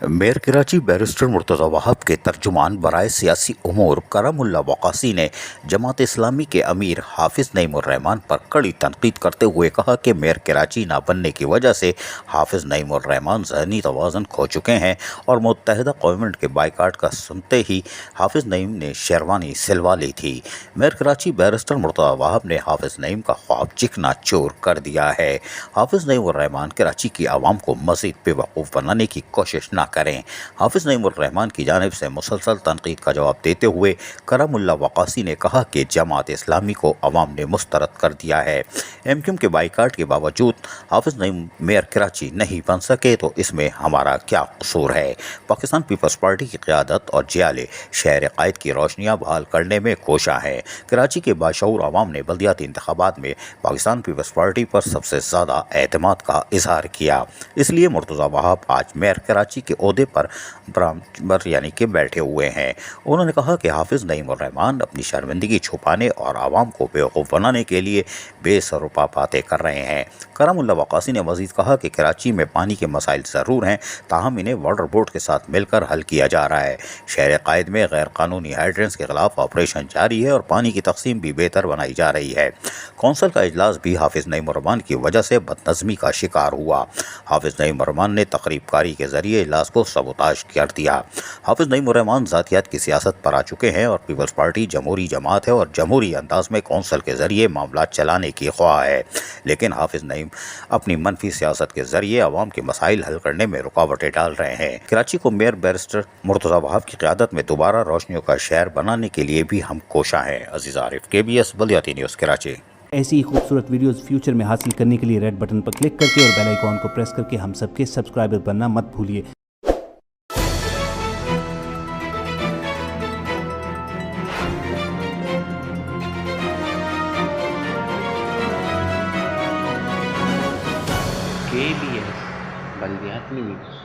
Mayor Karachi barrister Murtaza Wahab के तर्जुमान बराए सियासी उमूर करमुल्ला वक़ासी ने जमात इस्लामी के अमीर हाफिज़ नईमुर्रहमान पर कड़ी तनकीद करते हुए कहा कि मेयर कराची ना बनने की वजह से हाफिज़ नईमुर्रहमान ज़हनी तवाज़ुन खो चुके हैं और मुत्तहिदा गवर्नमेंट के बाइकाट का सुनते ही हाफिज़ नईम ने शेरवानी सिलवा ली थी। मेयर कराची बैरिस्टर मुर्तज़ा वहाब ने हाफिज़ नईम का ख्वाब चिकना चूर कर दिया है। हाफिज़ नईमुर्रहमान कराची की आवाम को मज़ीद बेवकूफ़ बनाने की कोशिश न करें। हाफिज़ नईमुर्रहमान की जानिब से मुसलसल तनकीद का जवाब देते हुए करमुल्ला वक़ासी ने कहा कि जमात इस्लामी को अवाम ने मुस्तरद कर दिया है। एमक्यूएम के बाइकाट के बावजूद हाफिज़ नईम मेयर कराची नहीं बन सके तो इसमें हमारा क्या कसूर है। पाकिस्तान पीपल्स पार्टी की क़यादत और जियाले शहर क़ायद की रोशनियाँ बहाल करने में कोशा हैं। कराची के बाशऊर अवाम ने बल्दियाती इंतखाबात में पाकिस्तान पीपल्स पार्टी पर सबसे ज़्यादा एतमाद का इजहार किया, इसलिए मुर्तज़ा वहाब आज मेयर कराची के ओहदे पर यानी कि बैठे हुए हैं। उन्होंने कहा कि हाफिज़ नईमुर्रहमान अपनी शर्मिंदगी छुपाने और आवाम को बेवकूफ़ बनाने के लिए बेसरुपा बातें कर रहे हैं। करमुल्ला वक़ासी ने मज़ीद कहा कि कराची में पानी के मसाइल ज़रूर हैं, ताहम इन्हें वाटर बोर्ड के साथ मिलकर हल किया जा रहा है। शहर क़ायद में गैर कानूनी हाइड्रेंट्स के खिलाफ ऑपरेशन जारी है और पानी की तकसीम भी बेहतर बनाई जा रही है। कौंसल का इजलास भी हाफिज़ नईमुर्रहमान की वजह से बदनज़मी का शिकार हुआ। हाफिज़ नईमुर्रहमान ने तकरीबकारी के ज़रिए इजलास को सबोताज कर दिया। हाफिज़ नईमुर्रहमान ज़ातियात की सियासत पर आ चुके हैं और पीपल्स पार्टी जमहूरी जमात है और जमहूरी अंदाज में कौंसल के ज़रिए मामला चलाने की ख्वाह है, लेकिन हाफिज़ नईम अपनी मनफी सियासत के ज़रिए अवाम के मसाइल हल करने में रुकावटें डाल रहे हैं। कराची को मेयर बैरिस्टर मुर्तज़ा वहाब की क़यादत में दोबारा रोशनियों का शहर बनाने के लिए भी हम कोशा हैं। अज़ीज़ आरिफ, KBS बल्दियाती न्यूज़ कराची। ऐसी ही खूबसूरत वीडियोस फ्यूचर में हासिल करने के लिए रेड बटन पर क्लिक करके और बेल आइकॉन को प्रेस करके हम सबके सब्सक्राइबर बनना मत भूलिए। KBS बल्दियाती न्यूज़।